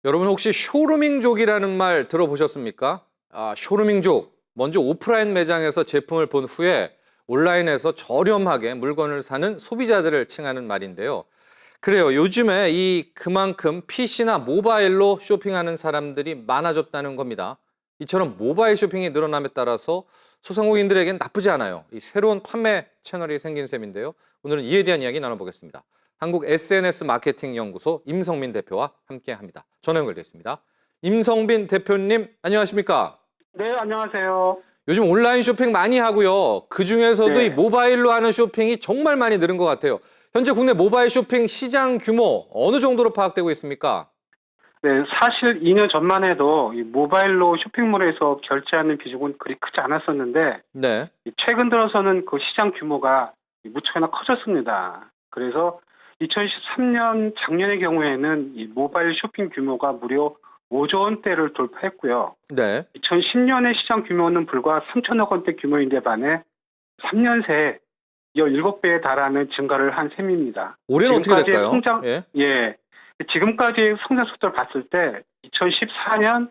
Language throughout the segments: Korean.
여러분 혹시 쇼루밍족이라는 말 들어보셨습니까? 쇼루밍족. 먼저 오프라인 매장에서 제품을 본 후에 온라인에서 저렴하게 물건을 사는 소비자들을 칭하는 말인데요. 그래요. 요즘에 그만큼 PC나 모바일로 쇼핑하는 사람들이 많아졌다는 겁니다. 이처럼 모바일 쇼핑이 늘어남에 따라서 소상공인들에겐 나쁘지 않아요. 이 새로운 판매 채널이 생긴 셈인데요. 오늘은 이에 대한 이야기 나눠보겠습니다. 한국 SNS 마케팅 연구소 임성빈 대표와 함께합니다. 전화 연결돼 있습니다. 임성빈 대표님, 안녕하십니까? 네, 안녕하세요. 요즘 온라인 쇼핑 많이 하고요. 그중에서도 네. 이 모바일로 하는 쇼핑이 정말 많이 늘은 것 같아요. 현재 국내 모바일 쇼핑 시장 규모 어느 정도로 파악되고 있습니까? 네, 사실 2년 전만 해도 이 모바일로 쇼핑몰에서 결제하는 비중은 그리 크지 않았었는데 네. 최근 들어서는 그 시장 규모가 무척이나 커졌습니다. 그래서 2013년 작년의 경우에는 이 모바일 쇼핑 규모가 무려 5조 원대를 돌파했고요. 네. 2010년의 시장 규모는 불과 3천억 원대 규모인데 반해 3년 새에 17배에 달하는 증가를 한 셈입니다. 올해는 어떻게 될까요? 예. 지금까지 성장 속도를 봤을 때 2014년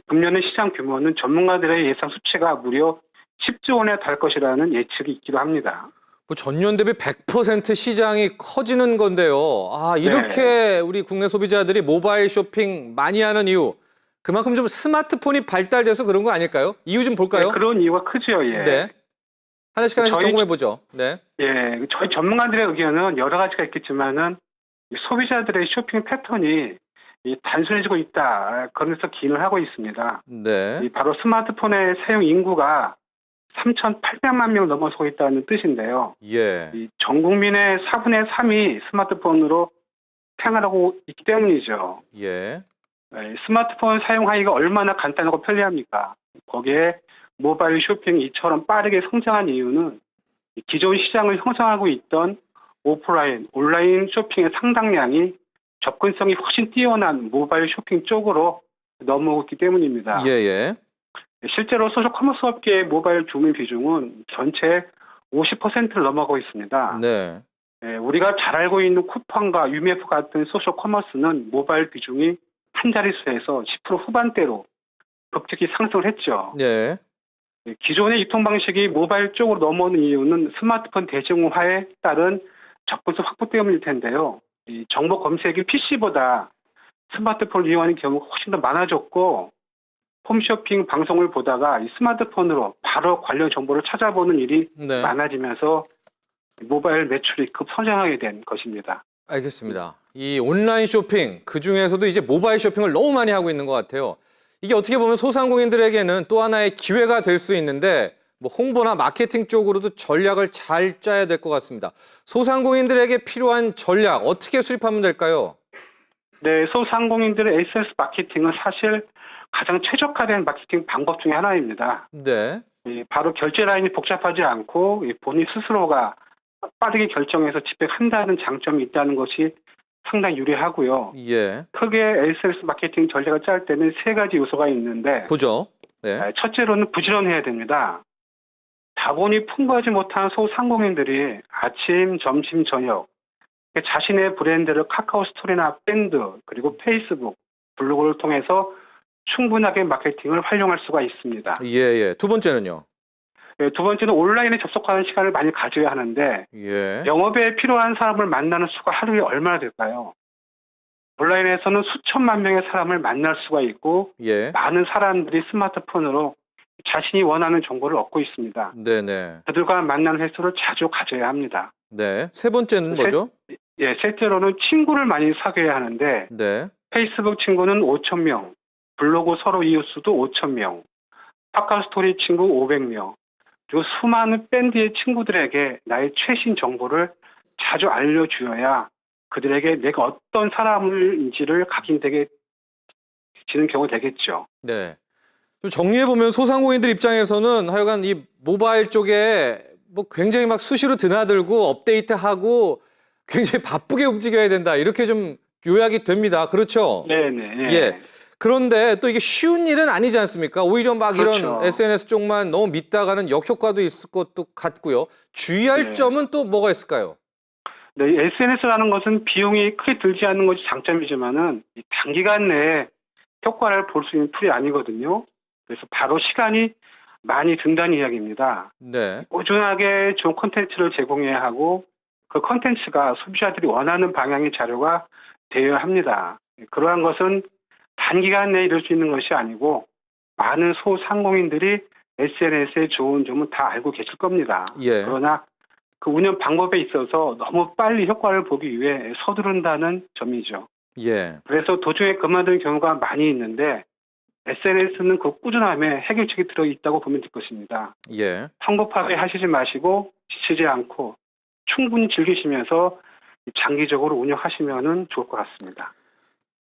금년의 시장 규모는 전문가들의 예상 수치가 무려 10조 원에 달 것이라는 예측이 있기도 합니다. 뭐 전년 대비 100% 시장이 커지는 건데요. 이렇게 우리 국내 소비자들이 모바일 쇼핑 많이 하는 이유, 그만큼 좀 스마트폰이 발달돼서 그런 거 아닐까요? 이유 좀 볼까요? 네, 그런 이유가 크죠. 예. 네. 하나씩 점검해 보죠. 네. 예, 저희 전문가들의 의견은 여러 가지가 있겠지만은 소비자들의 쇼핑 패턴이 단순해지고 있다. 그러면서 기인을 하고 있습니다. 네. 바로 스마트폰의 사용 인구가 3,800만 명 넘어서고 있다는 뜻인데요. 예. 전 국민의 4분의 3이 스마트폰으로 생활하고 있기 때문이죠. 예. 스마트폰 사용하기가 얼마나 간단하고 편리합니까? 거기에 모바일 쇼핑이 이처럼 빠르게 성장한 이유는 기존 시장을 형성하고 있던 오프라인, 온라인 쇼핑의 상당량이 접근성이 훨씬 뛰어난 모바일 쇼핑 쪽으로 넘어오기 때문입니다. 예. 실제로 소셜 커머스 업계의 모바일 주문 비중은 전체 50%를 넘어가고 있습니다. 네. 우리가 잘 알고 있는 쿠팡과 유메프 같은 소셜 커머스는 모바일 비중이 한 자릿수에서 10% 후반대로 급격히 상승을 했죠. 네. 기존의 유통 방식이 모바일 쪽으로 넘어오는 이유는 스마트폰 대중화에 따른 접근성 확보 때문일 텐데요. 이 정보 검색이 PC보다 스마트폰을 이용하는 경우가 훨씬 더 많아졌고, 홈쇼핑 방송을 보다가 이 스마트폰으로 바로 관련 정보를 찾아보는 일이 네. 많아지면서 모바일 매출이 급성장하게 된 것입니다. 알겠습니다. 이 온라인 쇼핑, 그중에서도 이제 모바일 쇼핑을 너무 많이 하고 있는 것 같아요. 이게 어떻게 보면 소상공인들에게는 또 하나의 기회가 될 수 있는데 뭐 홍보나 마케팅 쪽으로도 전략을 잘 짜야 될 것 같습니다. 소상공인들에게 필요한 전략 어떻게 수립하면 될까요? 네, 소상공인들의 SNS 마케팅은 사실 가장 최적화된 마케팅 방법 중에 하나입니다. 네. 바로 결제 라인이 복잡하지 않고 본인 스스로가 빠르게 결정해서 집행한다는 장점이 있다는 것이 상당히 유리하고요. 예. 크게 SNS 마케팅 전략을 짤 때는 세 가지 요소가 있는데, 보죠. 네. 첫째로는 부지런해야 됩니다. 자본이 풍부하지 못한 소상공인들이 아침, 점심, 저녁 자신의 브랜드를 카카오 스토리나 밴드, 그리고 페이스북, 블로그를 통해서 충분하게 마케팅을 활용할 수가 있습니다. 예. 두 번째는요? 두 번째는 온라인에 접속하는 시간을 많이 가져야 하는데, 예. 영업에 필요한 사람을 만나는 수가 하루에 얼마나 될까요? 온라인에서는 수천만 명의 사람을 만날 수가 있고, 예. 많은 사람들이 스마트폰으로 자신이 원하는 정보를 얻고 있습니다. 네네. 그들과 만나는 횟수를 자주 가져야 합니다. 네. 세 번째는 뭐죠? 셋째로는 친구를 많이 사귀어야 하는데, 네. 페이스북 친구는 5천 명, 블로그 서로 이웃수도 5천 명, 카카오 스토리 친구 500명, 그리고 수많은 밴드의 친구들에게 나의 최신 정보를 자주 알려주어야 그들에게 내가 어떤 사람인지를 각인되게 지는 경우가 되겠죠. 네. 좀 정리해보면 소상공인들 입장에서는 하여간 이 모바일 쪽에 뭐 굉장히 막 수시로 드나들고 업데이트하고 굉장히 바쁘게 움직여야 된다. 이렇게 좀 요약이 됩니다. 그렇죠? 네네. 예. 그런데 또 이게 쉬운 일은 아니지 않습니까? 오히려 막 그렇죠. 이런 SNS 쪽만 너무 믿다가는 역효과도 있을 것도 같고요. 주의할 점은 또 뭐가 있을까요? 네, SNS라는 것은 비용이 크게 들지 않는 것이 장점이지만은 단기간 내에 효과를 볼 수 있는 툴이 아니거든요. 그래서 바로 시간이 많이 든다는 이야기입니다. 네. 꾸준하게 좋은 콘텐츠를 제공해야 하고 그 콘텐츠가 소비자들이 원하는 방향의 자료가 되어야 합니다. 그러한 것은 단기간 내에 이룰 수 있는 것이 아니고 많은 소상공인들이 SNS의 좋은 점은 다 알고 계실 겁니다. 예. 그러나 그 운영 방법에 있어서 너무 빨리 효과를 보기 위해 서두른다는 점이죠. 예. 그래서 도중에 그만둔 경우가 많이 있는데 SNS는 그 꾸준함에 해결책이 들어있다고 보면 될 것입니다. 예. 성급하게 하시지 마시고 지치지 않고 충분히 즐기시면서 장기적으로 운영하시면 좋을 것 같습니다.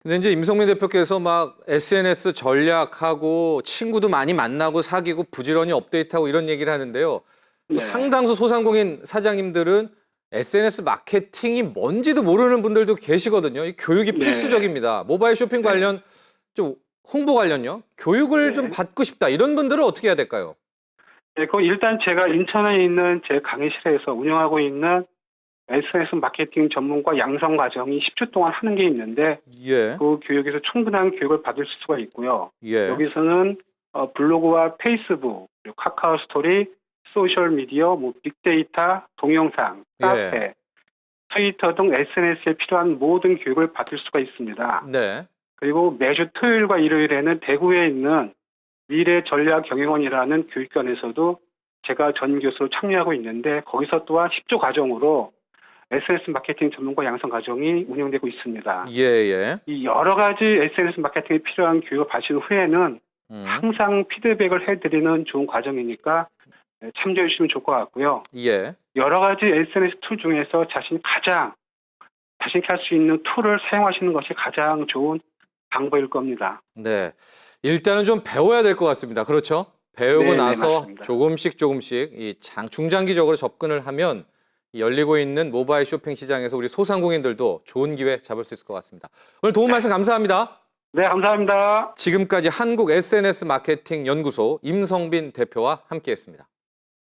근데 이제 임성민 대표께서 막 SNS 전략하고 친구도 많이 만나고 사귀고 부지런히 업데이트하고 이런 얘기를 하는데요. 또 네. 상당수 소상공인 사장님들은 SNS 마케팅이 뭔지도 모르는 분들도 계시거든요. 이 교육이 네. 필수적입니다. 모바일 쇼핑 관련 좀 홍보 관련요. 교육을 네. 좀 받고 싶다. 이런 분들은 어떻게 해야 될까요? 네, 그 일단 제가 인천에 있는 제 강의실에서 운영하고 있는 SNS 마케팅 전문가 양성 과정이 10주 동안 하는 게 있는데 예. 그 교육에서 충분한 교육을 받을 수가 있고요. 예. 여기서는 블로그와 페이스북, 그리고 카카오 스토리, 소셜 미디어, 빅데이터, 동영상, 카페, 트위터 등 SNS에 필요한 모든 교육을 받을 수가 있습니다. 네. 그리고 매주 토요일과 일요일에는 대구에 있는 미래 전략 경영원이라는 교육관에서도 제가 전 교수로 참여하고 있는데 거기서 또한 10조 과정으로 SNS 마케팅 전문가 양성 과정이 운영되고 있습니다. 예, 예. 이 여러 가지 SNS 마케팅에 필요한 교육을 받으신 후에는 항상 피드백을 해드리는 좋은 과정이니까 참조해 주시면 좋을 것 같고요. 예. 여러 가지 SNS 툴 중에서 자신이 가장 자신 있게 할 수 있는 툴을 사용하시는 것이 가장 좋은 방법일 겁니다. 네. 일단은 좀 배워야 될 것 같습니다. 그렇죠? 배우고 네, 나서 맞습니다. 조금씩 이 중장기적으로 접근을 하면 이 열리고 있는 모바일 쇼핑 시장에서 우리 소상공인들도 좋은 기회 잡을 수 있을 것 같습니다. 오늘 도움 말씀 감사합니다. 네, 감사합니다. 지금까지 한국 SNS 마케팅 연구소 임성빈 대표와 함께했습니다.